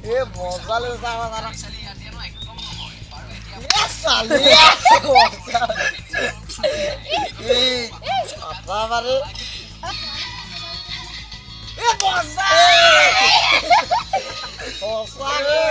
এ মজা লৈছে আমাৰ এ চালি এই আপা মানে এ মজা সঁচাকে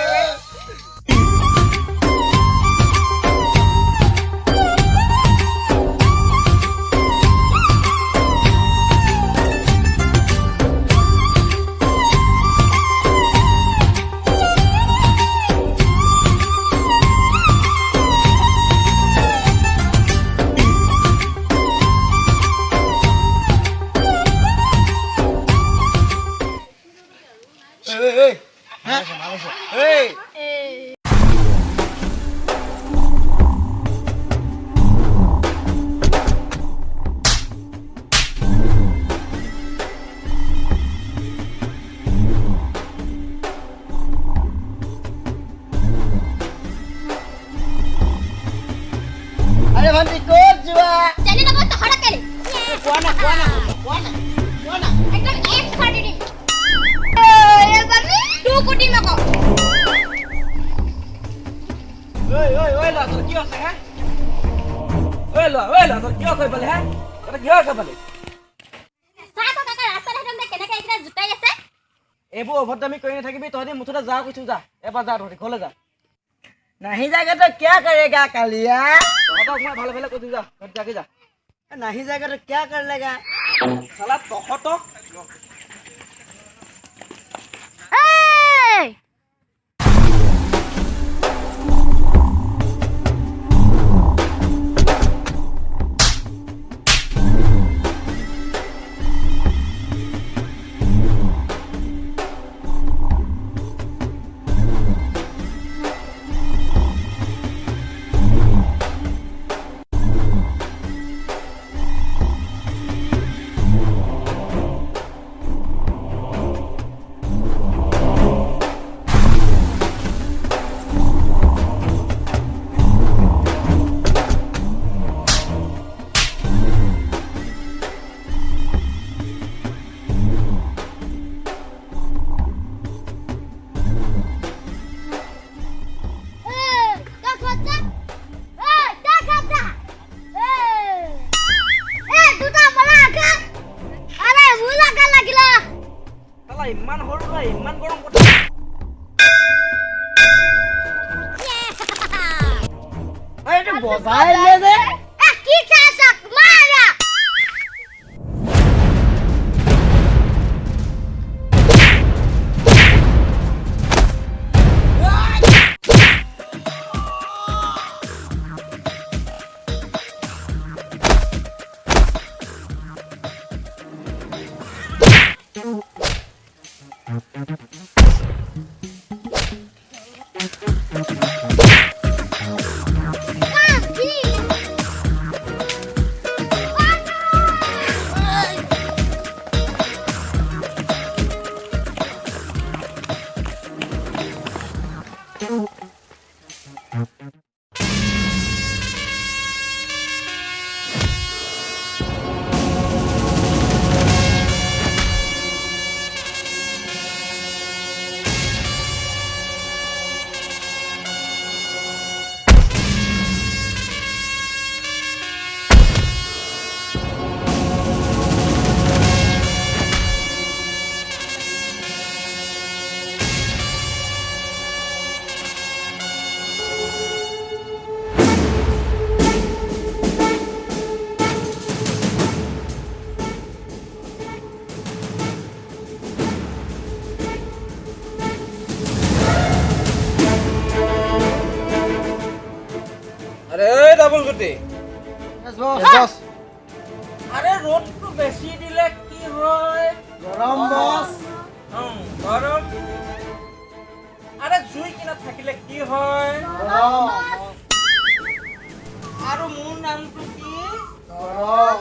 अरे भंटी कोट जुआ चले ना तो हड़ा करे कौन एकदम एक खाड़ी रे ए बनी 2 कोटी में को ओए ला तो क्यों से है ओए ला तो क्यों कोई बोले है तो क्यों का बोले सातो काका रास्ता रे हम केना के एकरा जुटाई আছে এবো অভদ্রামি কই না থাকিবি তহদি মুঠতে যা কইছু যা এবা যা ধরি ঘলে যা नहीं जाएगा तो क्या करेगा कालिया তহতক মই ভালো ভালো কইছু যা ঘর যাকে যা नहीं जाएगा तो क्या कर लेगा শালা তহতক এই শালা ইমান হল না ইমান গরম কথা अरे बजाए ले दे কি খাসক মারা আরে ডাবল গুটি बस बस আরে রোদটো বেশি দিলে কি হয় गरम बस গরম আরে জুই কিনা থাকিলে কি হয় गरम আৰু মোৰ নামটো কি गरम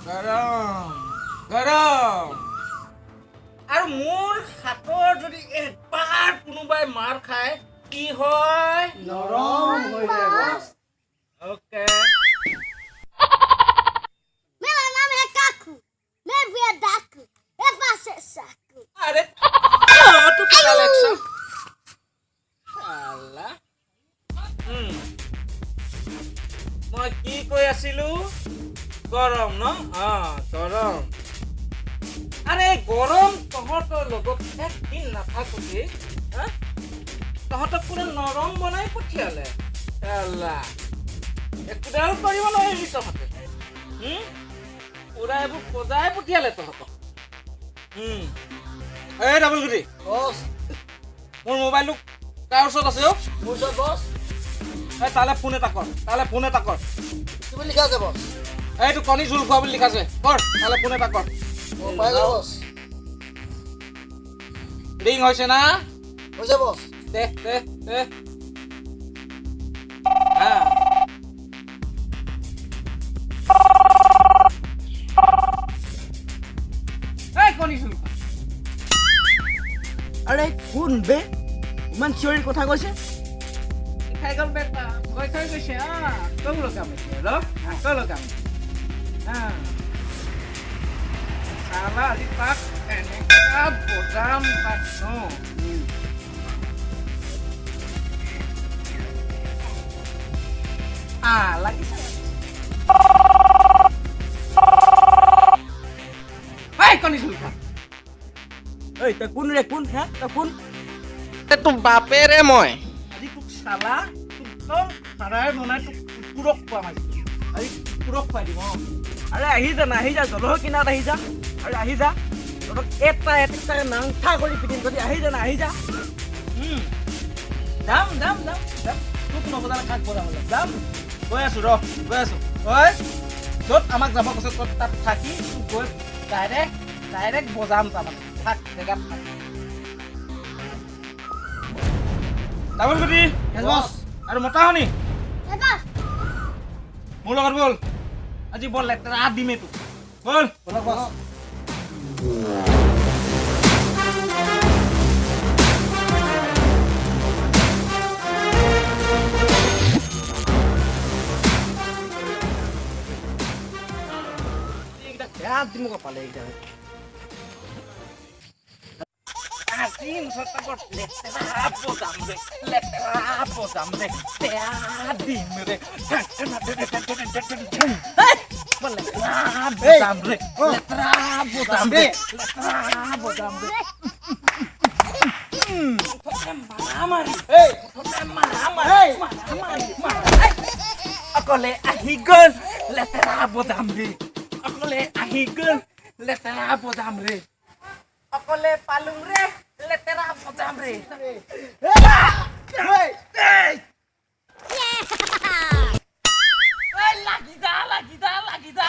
গৰম গৰম আৰু মোৰ হাতৰ যদি এবাৰ কোনোবাই মাৰ খায় কি হয় नरम हो जाएगा ओके मेरा नाम है काकू मैं भी डाकू ये पास है साकू अरे तो গৰম আৰে গৰম তহঁতৰ লগত একদিন নাথাকোতে তহঁতক পুৰা নৰম বনাই পঠিয়ালে একোডাল কৰিব নোৱাৰিবি তহঁতে পুৰা এইবোৰ বজাই পঠিয়ালে তহঁতক এই ডাবলগুটি বছ মোৰ মোবাইলটো কাৰ ওচৰত আছে মোৰ ওচৰত বছ এই তালে ফোন এটা কৰ কি বুলি লিখা আছে বছ এইটো কণী জোল খোৱা বুলি লিখা আছে কৰ তালে ফোন এটা কৰ মোবাইল বছ ৰিং হৈছে না হৈছে বছ দে এই কণী জোল আৰে কোন বে ইমান চিঞৰি কথা কৈছে খাই গ'ল বেটা ভয় খাই গৈছে তই লগামিছে তই লগামিছে চালা আজি তাক এনেকা বজাম তাক লাগিছে কণী চুল খা ঐ তই কোন ৰে কোন হা তই কোন তোৰ বাপেৰে মই আজি তোক চালা একদম সাৰাই বনাই তোক কুকুৰক খোৱা মাৰিছোঁ আজি কুকুৰক খুৱাই দিম আৰে আহি যা জলহৰ কিনাৰত আহি যা আৰে আহি যা তহঁতক এটা নাংঠা কৰি পিটিম যদি আহি যা যাম তোক নবজালে কাক বজাবলৈ যাম গৈ আছো ঐ য'ত আমাক যাব কৈছে তত তাত থাকি তোক গৈ ডাইৰেক্ট বজাম তাৰমানে থাক জেগাত থাক ডাবলগুটি বছ আৰু মতা হনি মোৰ লগত বল আজি বৰ লেতেৰা দিমে তোক বল বলক বছ এইকেইটা বেয়া দিম পালে এইকেইটা অকলে আহি গ'ল লেতেৰা বজাম ৰে অকলে পালুং ৰে লেতেৰা বজাম ৰে লাগি যা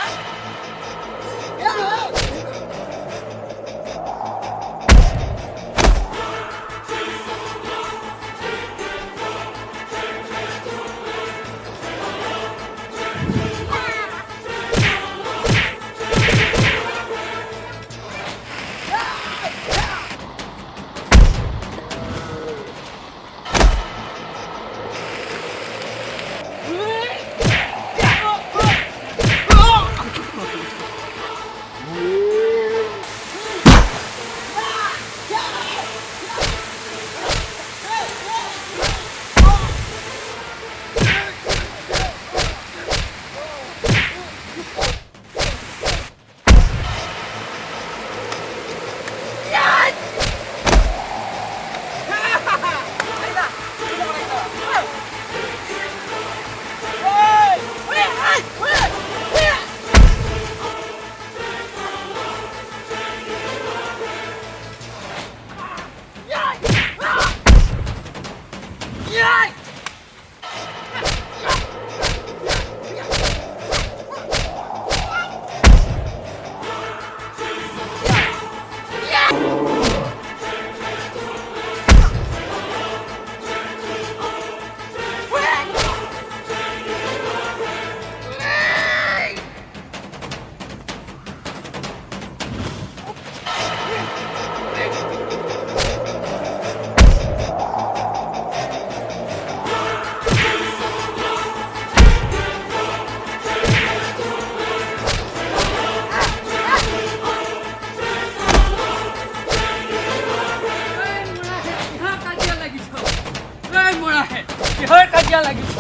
কিহৰ কাজিয়া লাগিছ?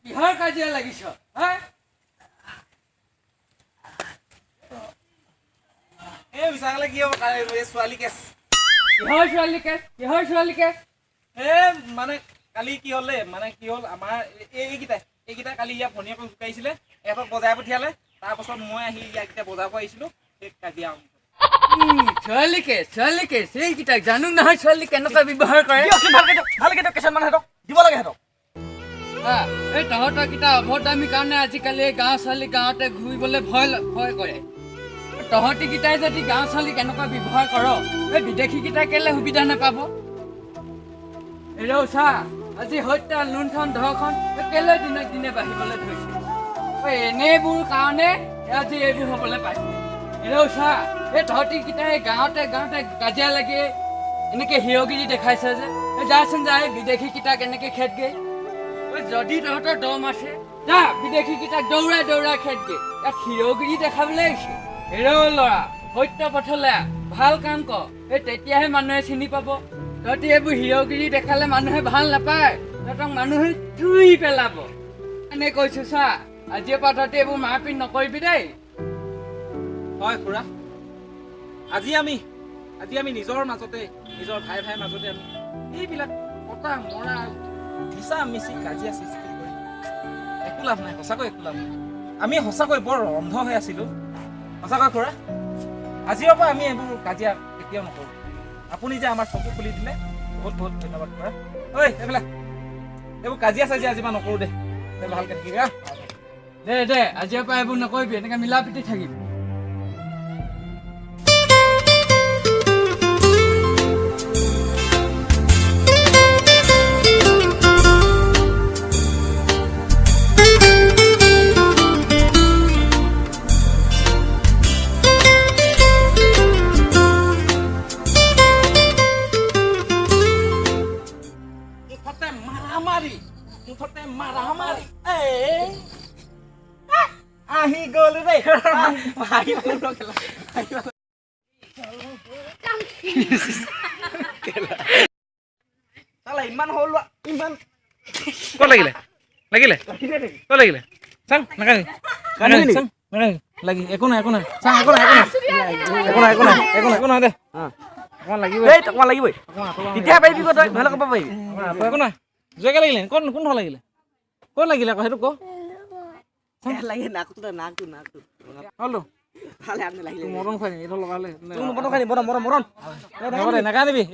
কিহৰ কাজিয়া লাগিছ? চালে কি হ'ব এই ছোৱালী কেছ কিহৰ ছোৱালী কেছ মানে কালি কি হ'লে মানে কি হ'ল আমাৰ এইকেইটা কালি ইয়াৰ ভনীয়েকক জোকাইছিলে এহঁতক বজাই পঠিয়ালে তাৰপাছত মই আহি ইয়াক বজাব আহিছিলোঁ সেই কাজিয়া ছোৱালী কেছ এইকেইটাক জানো নহয় ছোৱালী কেনেকুৱা ব্যৱহাৰ কৰে ভালকে কেঁচা মানে সিহঁতক দিব লাগে সিহঁতক এই তহঁতৰ কেইটা অভদ্ৰামী কাৰণে আজিকালি এই গাঁও ছোৱালী গাঁৱতে ঘূৰিবলৈ ভয় কৰে তহঁতি কেইটাই যদি গাঁও ছোৱালী কেনেকুৱা ব্যৱহাৰ কৰ এই বিদেশী কেইটা কেলে সুবিধা নাপাব এৰৌ চা আজি হত্যা লুণ্ঠন ধৰ্ষণ কেলে দিনক দিনে বাঢ়িবলৈ ধৰিছে এনেবোৰ কাৰণে আজি এইবোৰ হ'বলৈ পাইছে এৰৌ চা এই তহঁতি কেইটাই গাঁৱতে কাজিয়া লাগি এনেকে হিৰগিৰি দেখাইছে যে যাচোন যায় বিদেশী কেইটাক এনেকে খেদগে যদি তহঁতৰ দম আছে যা বিদেশী কেইটাক দৌৰাই খেদগে ইয়াত হিৰগিৰি দেখাবলৈ আহিছে হেৰৌ ল'ৰা সত্য পথলে ভাল কাম কৰ তেতিয়াহে মানুহে চিনি পাব তহঁতি এইবোৰ হিৰগিৰি দেখালে মানুহে ভাল নাপায় তহঁতক মানুহে ধুই পেলাব এনে কৈছো চা আজিৰ পৰা তহঁতি এইবোৰ মাৰপিট নকৰিবি দেই হয় খুৰা আজি আমি নিজৰ মাজতে নিজৰ ভাই মাজতে আমি এইবিলাক কটা মৰা মিছা মিছি কাজিয়া সৃষ্টি কৰি একো লাভ নাই সঁচাকৈ একো লাভ নাই আমি সঁচাকৈ বৰ অন্ধ হৈ আছিলোঁ সঁচাকৈ খুৰা আজিৰ পৰা আমি এইবোৰ কাজিয়া কেতিয়াও নকৰোঁ আপুনি যে আমাৰ চকু খুলি দিলে বহুত বহুত ধন্যবাদ খুৰা ঐ এইবোৰ কাজিয়া চাজিয়া আজিৰ পৰা নকৰোঁ দে ভালকৈ থাকিবি দে আজিৰ পৰা এইবোৰ নকৰিবি এনেকে মিলা প্ৰীতি থাকিবি মাৰামাৰি আহি গ'ল দেই ইমান হ'ল ইমান ক'ত লাগিলে ক'ত লাগিলে চাং নাকানি লাগি একো নাই চাং একো নাই দে অকণমান লাগিবই তেতিয়া পাৰিবি তই ভালে ক'ব পাৰিবি একো নাই জয়কে লাগিলে কোন ভাল লাগিলে ক'ত লাগিলে আকৌ সেইটো ক লাগে নাকটো হ'লো ভালে আনি লাগিলে মৰণ খুৱাই এইটো লগালে মৰণ খাই মৰণ নাকানিবি